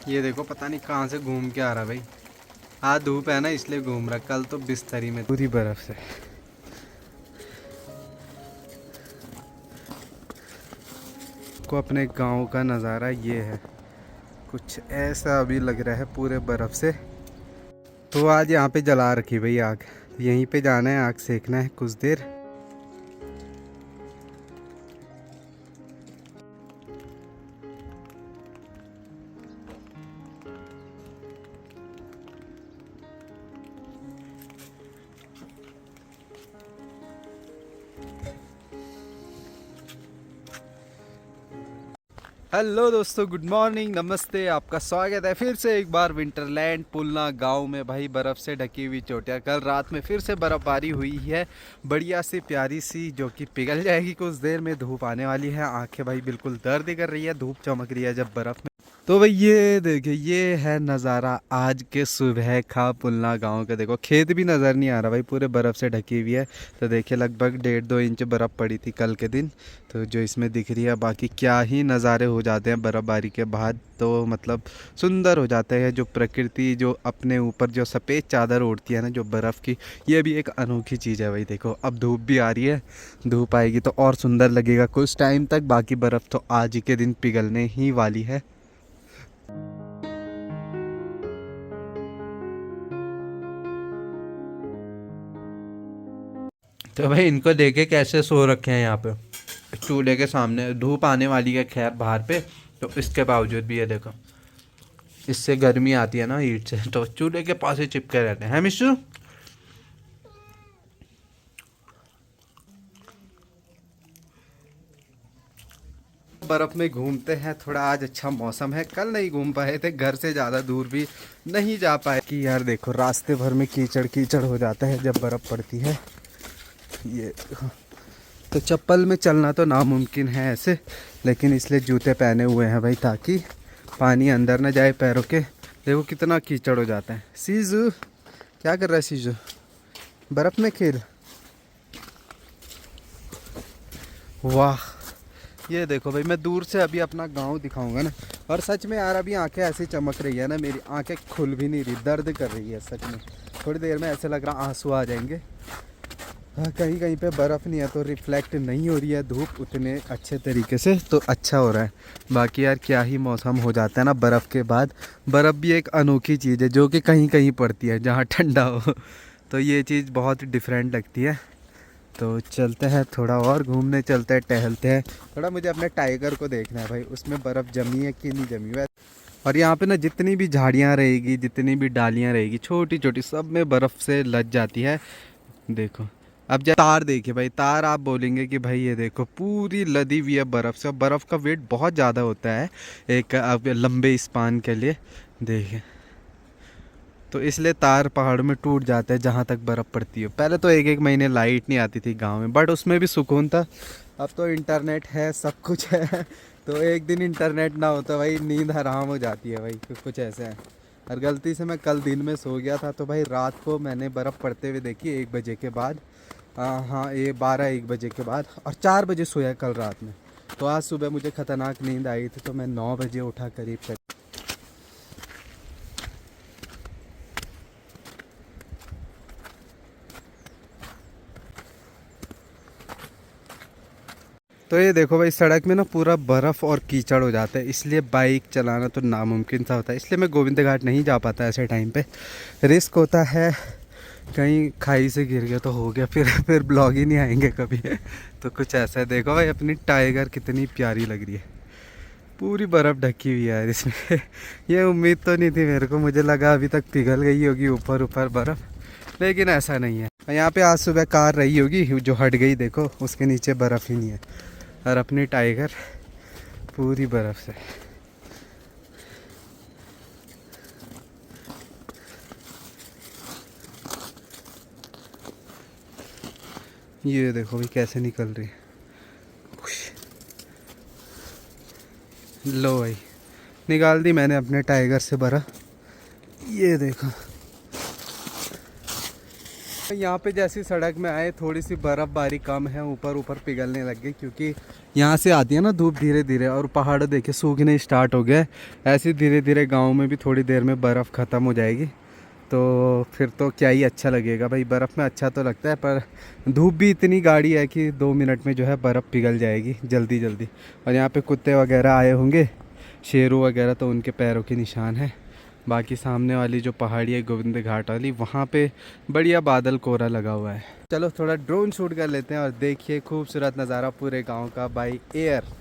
ये देखो पता नहीं कहाँ से घूम के आ रहा भाई। आज धूप है ना इसलिए घूम रहा, कल तो बिस्तरी में पूरी बर्फ से। को अपने गांव का नज़ारा ये है, कुछ ऐसा अभी लग रहा है पूरे बर्फ से। तो आज यहाँ पे जला रखी भाई आग, यहीं पे जाना है, आग सेकना है कुछ देर। हेलो दोस्तों, गुड मॉर्निंग, नमस्ते, आपका स्वागत है फिर से एक बार विंटरलैंड पुलना गांव में। भाई बर्फ़ से ढकी हुई चोटियाँ, कल रात में फिर से बर्फ़बारी हुई है, बढ़िया सी प्यारी सी, जो कि पिघल जाएगी कुछ देर में। धूप आने वाली है, आंखें भाई बिल्कुल दर्द कर रही है, धूप चमक रही है जब बर्फ़ में। तो भाई ये देखिए, ये है नज़ारा आज के सुबह का पुलना गांव का। देखो खेत भी नज़र नहीं आ रहा भाई, पूरे बर्फ़ से ढकी हुई है। तो देखिए लगभग 1.5-2 इंच बर्फ़ पड़ी थी कल के दिन, तो जो इसमें दिख रही है। बाकी क्या ही नज़ारे हो जाते हैं बर्फ़बारी के बाद, तो मतलब सुंदर हो जाते हैं। जो प्रकृति जो अपने ऊपर जो सफ़ेद चादर ओढ़ती है ना, जो बर्फ़ की, ये भी एक अनोखी चीज़ है भाई। देखो अब धूप भी आ रही है, धूप आएगी तो और सुंदर लगेगा कुछ टाइम तक। बाकी बर्फ़ तो आज ही के दिन पिघलने ही वाली है। तो भाई इनको देखे कैसे सो रखे हैं यहाँ पे चूल्हे के सामने। धूप आने वाली है खैर बाहर पे, तो इसके बावजूद भी ये देखो, इससे गर्मी आती है ना हीट से, तो चूल्हे के पास ही चिपके रहते हैं मिश्रू। बर्फ में घूमते हैं थोड़ा, आज अच्छा मौसम है। कल नहीं घूम पाए थे, घर से ज़्यादा दूर भी नहीं जा पाए कि यार देखो रास्ते भर में कीचड़ कीचड़ हो जाता है जब बर्फ़ पड़ती है। ये तो चप्पल में चलना तो नामुमकिन है ऐसे, लेकिन इसलिए जूते पहने हुए हैं भाई, ताकि पानी अंदर न जाए पैरों के। देखो कितना कीचड़ हो जाता है। सीजू क्या कर रहा है सीजू, बर्फ़ में खेल। वाह, ये देखो भाई, मैं दूर से अभी अपना गांव दिखाऊंगा ना, और सच में यार अभी आंखें ऐसी चमक रही है ना, मेरी आंखें खुल भी नहीं रही, दर्द कर रही है सच में। थोड़ी देर में ऐसे लग रहा आंसू आ जाएंगे। हाँ, कहीं कहीं पे बर्फ़ नहीं है तो रिफ्लेक्ट नहीं हो रही है धूप उतने अच्छे तरीके से, तो अच्छा हो रहा है। बाकी यार क्या ही मौसम हो जाता है ना बर्फ़ के बाद। बर्फ़ भी एक अनोखी चीज़ है जो कि कहीं कहीं पड़ती है जहाँ ठंडा हो, तो ये चीज़ बहुत डिफरेंट लगती है। तो चलते हैं थोड़ा और घूमने, चलते हैं, टहलते हैं थोड़ा। मुझे अपने टाइगर को देखना है भाई, उसमें बर्फ़ जमी है कि नहीं जमी है। और यहाँ पे ना जितनी भी झाड़ियाँ रहेगी, जितनी भी डालियाँ रहेगी छोटी छोटी, सब में बर्फ़ से लद जाती है। देखो अब जब तार देखिए भाई, तार आप बोलेंगे कि भाई ये देखो पूरी लदी हुई है बर्फ़ से। बर्फ़ का वेट बहुत ज़्यादा होता है एक अब लंबे स्पान के लिए, देखिए। तो इसलिए तार पहाड़ में टूट जाते हैं जहाँ तक बर्फ़ पड़ती है। पहले तो 1-1 महीने लाइट नहीं आती थी गांव में, बट उसमें भी सुकून था। अब तो इंटरनेट है, सब कुछ है, तो एक दिन इंटरनेट ना हो तो भाई नींद हराम हो जाती है भाई, कुछ ऐसे है। और गलती से मैं कल दिन में सो गया था, तो भाई रात को मैंने बर्फ़ पड़ते हुए देखी 1 बजे के बाद। हाँ, ये 12-1 बजे के बाद, और 4 बजे सोया कल रात में। तो आज सुबह मुझे ख़तरनाक नींद आई थी, तो मैं 9 बजे उठा करीब करीब। तो ये देखो भाई, सड़क में ना पूरा बर्फ़ और कीचड़ हो जाता है, इसलिए बाइक चलाना तो नामुमकिन सा होता है। इसलिए मैं गोविंद घाट नहीं जा पाता ऐसे टाइम पे, रिस्क होता है, कहीं खाई से गिर गया तो हो गया, फिर ब्लॉग ही नहीं आएंगे कभी। तो कुछ ऐसा है। देखो भाई अपनी टाइगर कितनी प्यारी लग रही है, पूरी बर्फ़ ढकी हुई है यार इसमें। ये उम्मीद तो नहीं थी मेरे को, मुझे लगा अभी तक पिघल गई होगी ऊपर ऊपर बर्फ़, लेकिन ऐसा नहीं है। यहाँ पे आज सुबह कार रही होगी जो हट गई, देखो उसके नीचे बर्फ़ ही नहीं है। और अपनी टाइगर पूरी बर्फ़ से। ये देखो भाई कैसे निकल रही है। लो भाई, निकाल दी मैंने अपने टाइगर से बर्फ़, ये देखो। यहाँ पे जैसी सड़क में आए थोड़ी सी बर्फ़बारी कम है, ऊपर ऊपर पिघलने लग गई क्योंकि यहाँ से आती है ना धूप धीरे धीरे, और पहाड़ देखे सूखने स्टार्ट हो गए। ऐसे धीरे धीरे गांव में भी थोड़ी देर में बर्फ़ ख़त्म हो जाएगी, तो फिर तो क्या ही अच्छा लगेगा भाई। बर्फ़ में अच्छा तो लगता है, पर धूप भी इतनी गाढ़ी है कि 2 मिनट में जो है बर्फ़ पिघल जाएगी जल्दी जल्दी। और यहाँ पे कुत्ते वगैरह आए होंगे, शेरों वगैरह, तो उनके पैरों के निशान हैं। बाकी सामने वाली जो पहाड़ी है गोविंद घाट वाली, वहाँ पे बढ़िया बादल कोहरा लगा हुआ है। चलो थोड़ा ड्रोन शूट कर लेते हैं और देखिए खूबसूरत नज़ारा पूरे गांव का बाई एयर।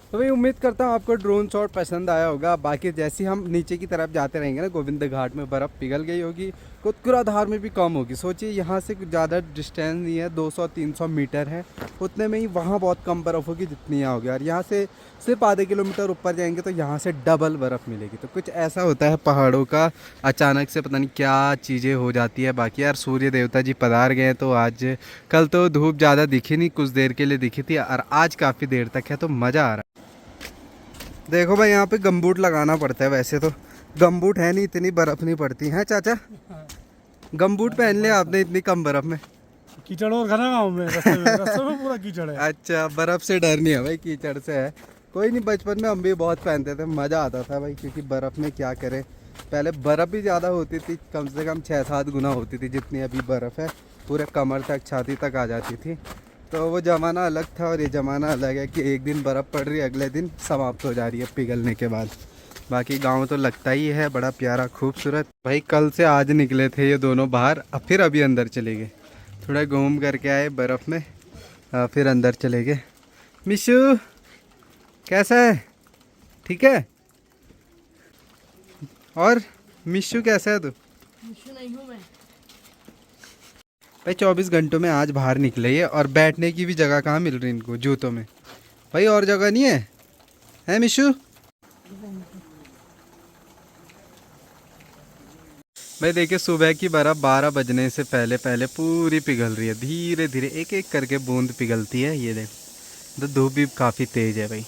तो भाई उम्मीद करता हूँ आपको ड्रोन शॉट पसंद आया होगा। बाकी जैसे हम नीचे की तरफ जाते रहेंगे ना, गोविंद घाट में बर्फ़ पिघल गई होगी, कुतकुरा धार में भी कम होगी। सोचिए यहाँ से कुछ ज़्यादा डिस्टेंस नहीं है, 200-300 मीटर है, उतने में ही वहाँ बहुत कम बर्फ़ होगी जितनी यहाँ होगी। और यहाँ से सिर्फ आधे किलोमीटर ऊपर जाएंगे तो यहाँ से डबल बर्फ़ मिलेगी। तो कुछ ऐसा होता है पहाड़ों का, अचानक से पता नहीं क्या चीज़ें हो जाती है। बाकी यार सूर्य देवता जी पधार गए, तो आज कल तो धूप ज़्यादा दिखी नहीं, कुछ देर के लिए दिखी थी, और आज काफ़ी देर तक है, तो मज़ा आ रहा है। देखो भाई यहाँ पे गमबूट लगाना पड़ता है, वैसे तो गमबूट है नहीं, इतनी बर्फ़ नहीं पड़ती है चाचा। गमबूट पहन लिया आपने इतनी कम बर्फ़ में? कीचड़ और घना गाँव में, रास्ते में पूरा कीचड़ है। अच्छा, बर्फ़ से डर नहीं है भाई, कीचड़ से है। कोई नहीं, बचपन में हम भी बहुत पहनते थे, मज़ा आता था भाई, क्योंकि बर्फ़ में क्या करें, पहले बर्फ़ भी ज़्यादा होती थी, कम से कम 6-7 गुना होती थी जितनी अभी बर्फ़ है, पूरे कमर तक छाती तक आ जाती थी। तो वो ज़माना अलग था और ये ज़माना अलग है कि एक दिन बर्फ़ पड़ रही है, अगले दिन समाप्त हो जा रही है पिघलने के बाद। बाकी गांव तो लगता ही है बड़ा प्यारा खूबसूरत। भाई कल से आज निकले थे ये दोनों बाहर, अब फिर अभी अंदर चले गए, थोड़ा घूम करके आए बर्फ़ में, फिर अंदर चले गए। मिशू कैसा है? ठीक है? और मिशू कैसा है तू? मिशू नहीं हूँ मैं। भाई 24 घंटों में आज बाहर निकले ये, और बैठने की भी जगह कहाँ मिल रही इनको जूतों में? भाई और जगह नहीं है, है मिशू? भाई देखिए सुबह की बर्फ़ 12 बजने से पहले पहले पूरी पिघल रही है, धीरे धीरे एक एक करके बूंद पिघलती है। ये देख, तो धूप भी काफ़ी तेज़ है भाई।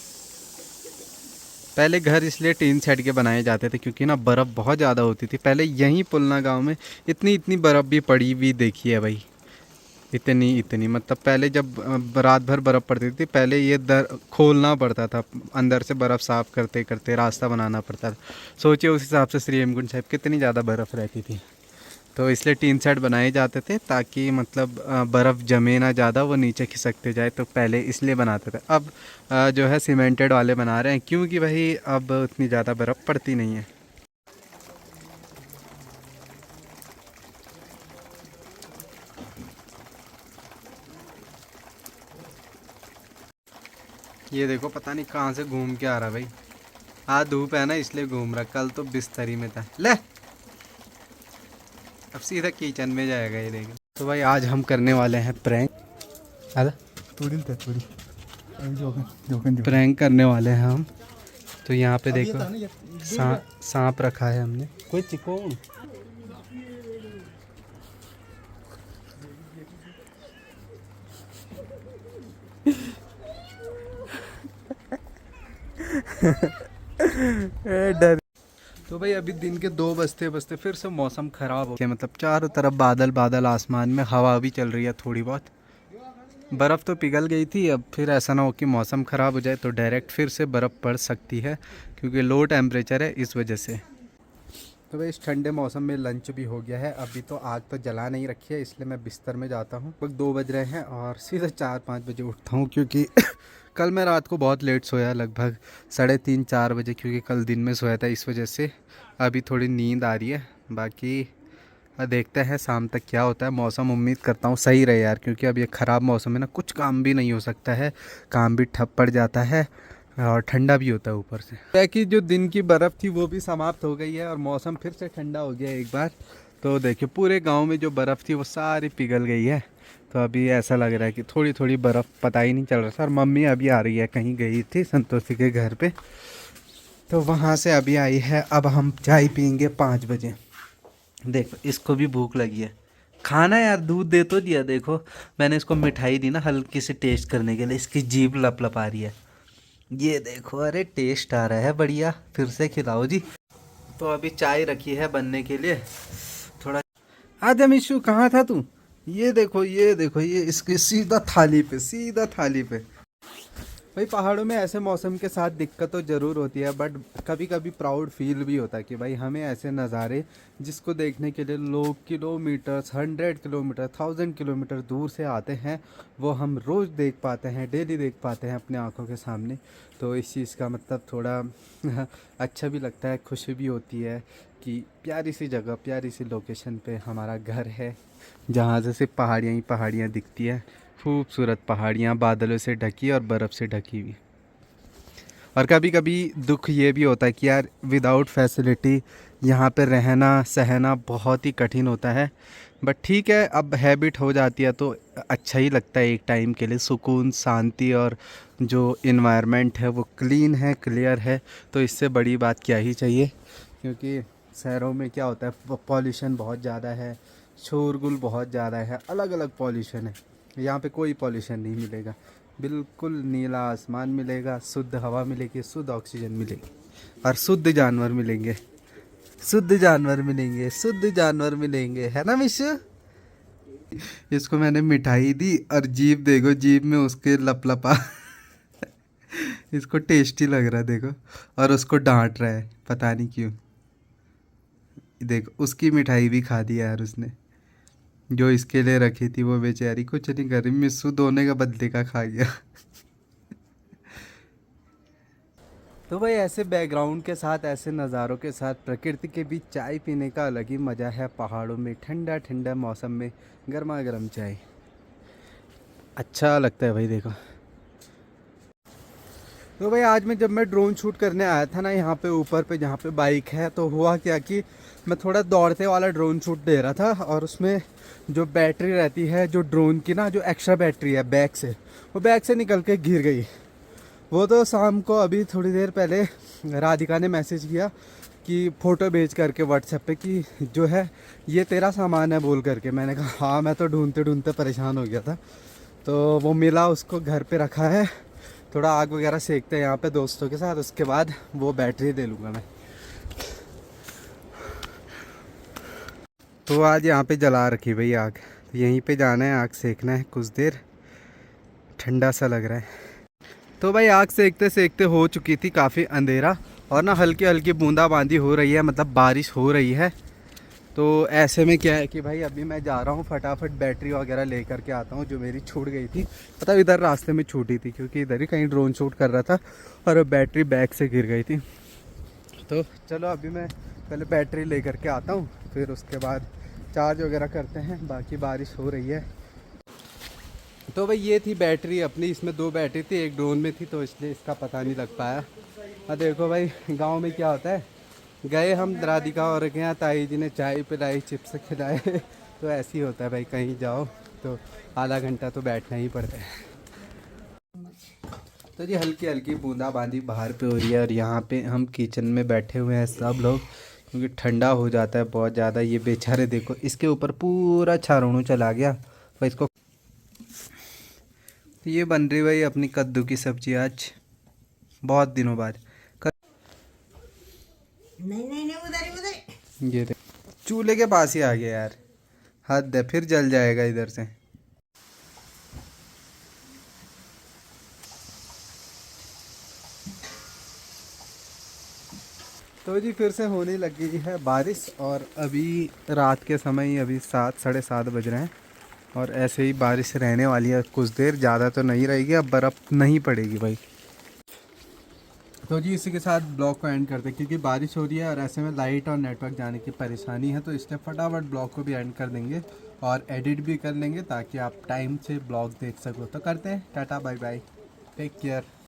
पहले घर इसलिए टीन शेड के बनाए जाते थे क्योंकि ना बर्फ़ बहुत ज़्यादा होती थी। पहले यहीं पुलना गांव में इतनी इतनी बर्फ़ भी पड़ी हुई देखी है भाई, इतनी मतलब पहले जब रात भर बर्फ़ पड़ती थी, पहले ये दर खोलना पड़ता था, अंदर से बर्फ़ साफ़ करते करते रास्ता बनाना पड़ता था। सोचिए उस हिसाब से श्री हेमकुंड साहिब कितनी ज़्यादा बर्फ़ रहती थी। तो इसलिए टीन सेट बनाए जाते थे ताकि मतलब बर्फ़ जमे ना ज़्यादा, वो नीचे खिसकते जाए, तो पहले इसलिए बनाते थे। अब जो है सीमेंटेड वाले बना रहे हैं क्योंकि भाई अब उतनी ज़्यादा बर्फ़ पड़ती नहीं है। ये देखो पता नहीं कहाँ से घूम के आ रहा भाई, आज धूप है ना इसलिए घूम रहा, कल तो बिस्तरी में था। ले अब सीधा किचन में जाएगा ये देखो। तो भाई आज हम करने वाले हैं प्रैंक। प्रैंक करने वाले हैं हम। तो यहाँ पे देखो सांप रखा है हमने, कोई चिकन। डर। तो भाई अभी दिन के 2 बजते बजते फिर से मौसम ख़राब हो गया, मतलब चारों तरफ बादल बादल, आसमान में हवा भी चल रही है थोड़ी बहुत। बर्फ़ तो पिघल गई थी। अब फिर ऐसा ना हो कि मौसम ख़राब हो जाए तो डायरेक्ट फिर से बर्फ़ पड़ सकती है, क्योंकि लो टेम्परेचर है इस वजह से। तो भाई इस ठंडे मौसम में लंच भी हो गया है। अभी तो आग तो जला नहीं रखी है, इसलिए मैं बिस्तर में जाता हूँ। लगभग 2 बज रहे हैं और सीधे 4-5 बजे उठता हूँ, क्योंकि कल मैं रात को बहुत लेट सोया, लगभग 3:30-4 बजे, क्योंकि कल दिन में सोया था, इस वजह से अभी थोड़ी नींद आ रही है। बाकी देखते हैं शाम तक क्या होता है। मौसम उम्मीद करता हूँ सही रहे यार, क्योंकि अब ये ख़राब मौसम है ना, कुछ काम भी नहीं हो सकता है, काम भी ठप पड़ जाता है और ठंडा भी होता है ऊपर से। है कि जो दिन की बर्फ़ थी वो भी समाप्त हो गई है और मौसम फिर से ठंडा हो गया है एक बार। तो देखिए पूरे गांव में जो बर्फ़ थी वो सारी पिघल गई है। तो अभी ऐसा लग रहा है कि थोड़ी थोड़ी बर्फ़ पता ही नहीं चल रहा था। और मम्मी अभी आ रही है, कहीं गई थी संतोषी के घर पे, तो वहाँ से अभी आई है। अब हम चाय पियेंगे 5 बजे। देखो इसको भी भूख लगी है, खाना यार, दूध दे तो दिया। देखो मैंने इसको मिठाई दी ना हल्की सी टेस्ट करने के लिए, इसकी जीभ लप लप आ रही है। ये देखो, अरे टेस्ट आ रहा है बढ़िया, फिर से खिलाओ जी। तो अभी चाय रखी है बनने के लिए थोड़ा। आजा मिशु, कहाँ था तू? ये देखो ये देखो, ये इसके सीधा थाली पे, सीधा थाली पे। भाई पहाड़ों में ऐसे मौसम के साथ दिक्कत तो ज़रूर होती है, बट कभी कभी प्राउड फील भी होता है कि भाई हमें ऐसे नज़ारे जिसको देखने के लिए लोग किलोमीटर्स, 100 किलोमीटर, 1000 किलोमीटर दूर से आते हैं, वो हम रोज़ देख पाते हैं, डेली देख पाते हैं अपने आंखों के सामने। तो इस चीज़ का मतलब थोड़ा अच्छा भी लगता है, खुशी भी होती है कि प्यारी सी जगह, प्यारी सी लोकेशन पे हमारा घर है, जहाँ से सिर्फ पहाड़ियाँ ही पहाड़ियाँ दिखती है। खूबसूरत पहाड़ियाँ बादलों से ढकी और बर्फ़ से ढकी हुई। और कभी कभी दुख ये भी होता है कि यार विदाउट फैसिलिटी यहाँ पे रहना सहना बहुत ही कठिन होता है। बट ठीक है, अब हैबिट हो जाती है तो अच्छा ही लगता है एक टाइम के लिए। सुकून, शांति और जो इन्वायरमेंट है वो क्लीन है, क्लियर है, तो इससे बड़ी बात क्या ही चाहिए। क्योंकि शहरों में क्या होता है, पॉल्यूशन बहुत ज़्यादा है, शोरगुल बहुत ज़्यादा है, अलग अलग पॉल्यूशन है। यहाँ पे कोई पॉल्यूशन नहीं मिलेगा, बिल्कुल नीला आसमान मिलेगा, शुद्ध हवा मिलेगी, शुद्ध ऑक्सीजन मिलेगी और शुद्ध जानवर मिलेंगे, शुद्ध जानवर मिलेंगे, शुद्ध जानवर मिलेंगे, है ना मिशु? इसको मैंने मिठाई दी और जीभ देखो, जीभ में उसके लपलपा इसको टेस्टी लग रहा है देखो, और उसको डांट रहा है पता नहीं क्यों। देखो उसकी मिठाई भी खा दी यार उसने, जो इसके लिए रखी थी। वो बेचारी कुछ नहीं कर रही, मिस्सू दोने का बदले का खा गया। तो भाई ऐसे बैकग्राउंड के साथ, ऐसे नज़ारों के साथ, प्रकृति के बीच चाय पीने का अलग ही मज़ा है। पहाड़ों में ठंडा ठंडा मौसम में गर्मा गर्म चाय अच्छा लगता है भाई। देखो तो भाई आज जब मैं ड्रोन शूट करने आया था ना यहाँ पे ऊपर पे जहाँ पे बाइक है, तो हुआ क्या कि मैं थोड़ा दौड़ते वाला ड्रोन शूट दे रहा था, और उसमें जो बैटरी रहती है जो ड्रोन की ना, जो एक्स्ट्रा बैटरी है बैक से, वो बैक से निकल के गिर गई। वो तो शाम को अभी थोड़ी देर पहले राधिका ने मैसेज किया कि फ़ोटो भेज करके व्हाट्सएप पे कि जो है ये तेरा सामान है बोल करके। मैंने कहा हाँ, मैं तो ढूंढते ढूंढते परेशान हो गया था। तो वो मिला, उसको घर पे रखा है, थोड़ा आग वगैरह सेकते हैं यहाँ पे दोस्तों के साथ, उसके बाद वो बैटरी ले लूँगा मैं। तो आज यहाँ पे जला रखी भाई आग, तो यहीं पे जाना है, आग सेकना है कुछ देर, ठंडा सा लग रहा है। तो भाई आग सेकते सेकते हो चुकी थी काफ़ी अंधेरा, और ना हल्की हल्की बूंदाबांदी हो रही है, मतलब बारिश हो रही है। तो ऐसे में क्या है कि भाई अभी मैं जा रहा हूँ, फटाफट बैटरी वगैरह ले करके आता हूँ जो मेरी छूट गई थी। पता इधर रास्ते में छूटी थी, क्योंकि इधर ही कहीं ड्रोन शूट कर रहा था और बैटरी बैग से गिर गई थी। तो चलो अभी मैं पहले बैटरी ले करके आता हूँ, फिर उसके बाद चार्ज वगैरह करते हैं। बाकी बारिश हो रही है। तो भाई ये थी बैटरी अपनी, इसमें 2 बैटरी थी, एक ड्रोन में थी, तो इसलिए इसका पता नहीं लग पाया। और देखो भाई गांव में क्या होता है, गए हम राधिका और के यहाँ, ताई जी ने चाय पिलाई, चिप्स खिलाए तो ऐसे ही होता है भाई, कहीं जाओ तो आधा घंटा तो बैठना ही पड़ता है। तो जी हल्की हल्की बूंदाबांदी बाहर पे हो रही है, और यहाँ पे हम किचन में बैठे हुए हैं सब लोग, क्योंकि ठंडा हो जाता है बहुत ज़्यादा। ये बेचारे देखो, इसके ऊपर पूरा छारोणू चला गया। तो इसको ये बन रही भाई अपनी कद्दू की सब्जी आज बहुत दिनों बाद। नहीं उधर उधर। ये देख, चूल्हे के पास ही आ गया यार, हद है, फिर जल जाएगा इधर से। तो जी फिर से होने लग गई है बारिश और अभी रात के समय ही अभी 7 साढ़े 7 बज रहे हैं और ऐसे ही बारिश रहने वाली है कुछ देर, ज़्यादा तो नहीं रहेगी, अब बर्फ़ नहीं पड़ेगी भाई। तो जी इसी के साथ ब्लॉग को एंड करते हैं क्योंकि बारिश हो रही है और ऐसे में लाइट और नेटवर्क जाने की परेशानी है, तो इसलिए फटाफट ब्लॉग को भी एंड कर देंगे और एडिट भी कर लेंगे ताकि आप टाइम से ब्लॉग देख सको। तो करते हैं, tata bye bye, take care.